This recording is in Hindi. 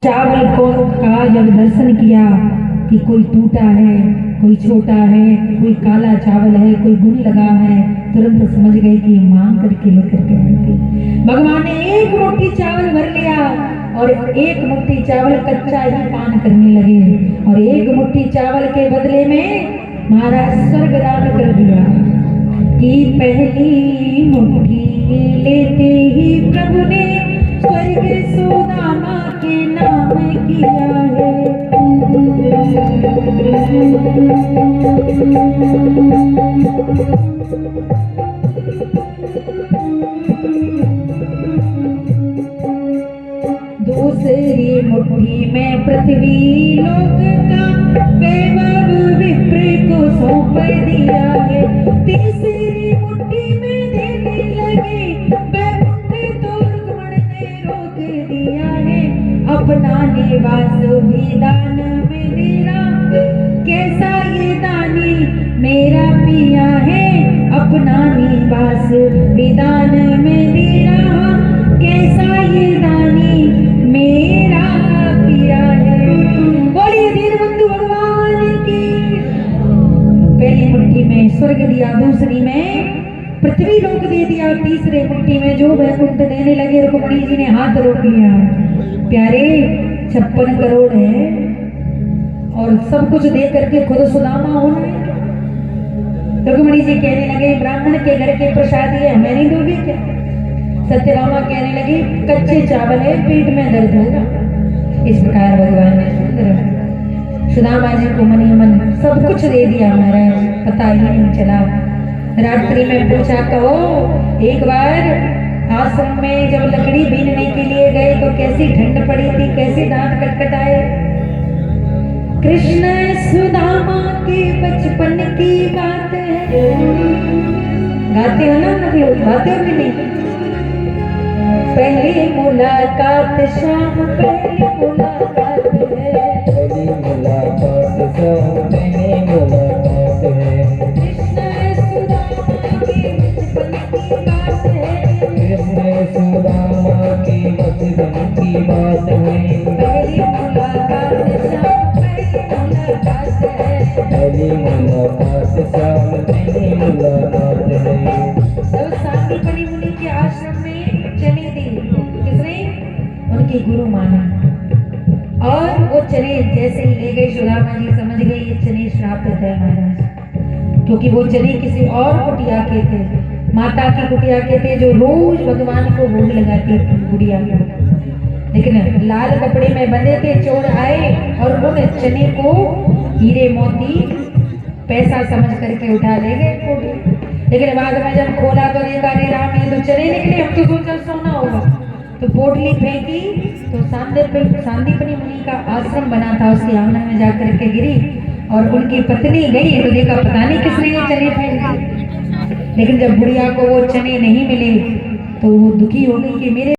चावल को का जब दर्शन किया कि कोई टूटा है, कोई छोटा है, कोई काला चावल है, कोई गुण लगा है, तुरंत समझ गए कि मांग करके लेकर के आएंगे। भगवान ने एक मुट्ठी चावल भर लिया और एक मुट्ठी चावल कच्चा ही पान करने लगे और एक मुट्ठी चावल के बदले में महाराज स्वर्ग दान कर दिया कि पहली मुट्ठी लेते ही प्रभु ने स्वर्ग सुदामा के नाम किया है। दूसरी मुट्ठी में पृथ्वी लोक का वैभव विप्र को सौंप दिया है। तीसरी मुट्ठी में देने लगे वैकुंठ तो रुक्मण ने रोक दिया है। अपना निवास भी दान में देना, कैसा ये दानी मेरा पिया है। अपना निवास भी दान में देना, कैसा ये दानी मेरा पिया है। बोलिए दीनबंधु भगवान की। पहली मुट्ठी में स्वर्ग दिया, दूसरी में पृथ्वी लोक दे दिया, तीसरे मुट्ठी में जो वैकुंठ देने लगे रुक्मणी जी ने हाथ रोक लिया। प्यारे 56 करोड़ है और सब कुछ दे करके खुद सुदामा होना है। रुक्मणी जी कहने लगे ब्राह्मण के घर के प्रसाद ये हमें नहीं दोगे क्या। सत्यभामा कहने लगी कच्चे चावल है, पेट में दर्द होगा। इस प्रकार भगवान ने सुंदर सुदामा जी को मनी मन सब कुछ दे दिया। महाराज पता ही नहीं चला। रात्रि में पूछा कहो एक बार आश्रम में जब लकड़ी बीनने के लिए गए तो कैसी ठंड पड़ी थी, कैसे दांत कटकटाए। कृष्ण सुदामा के बचपन की बात है। गाते हो ना मतलब, गाते हो कि नहीं। पहली मुलाकात शाम, पहली मुलाकात है, पहली मुलाकात शाम, पहली मुलाकात है। कृष्ण सुदामा के बचपन की बात है, कृष्ण सुदामा की बचपन की बात है। पहली मुलाकात शाम, पहली मुलाकात है, पहली मुलाकात शाम, पहली मुलाकात है। जब सांदीपनि मुनि के आश्रम में चने दी, किसने? उनके गुरु माना और वो चने जैसे ही ले गए सुदामा जी समझ गए ये चने श्राप है महाराज, क्योंकि वो चने किसी और कुटिया के थे, माता की कुटिया के थे जो रोज भगवान को भोग लगाती थी गुड़िया को। लेकिन लाल कपड़े में बंधे थे, चोर आए और उन चने को हीरे मोती पैसा समझ करके उठा ले गए। लेकिन बाद में जब खोला तो देखा रे राम ये तो चने निकले, हम तो सोचा सोना होगा। तो पोटली फेंकी तो सांदीपनि मुनि का आश्रम बना था, उसके आंगन में जाकर के गिरी और उनकी पत्नी गई तो देखा पता नहीं किसने ये चने फेंक दिए। लेकिन जब बुढ़िया को वो चने नहीं मिले तो वो दुखी हो गई कि मेरे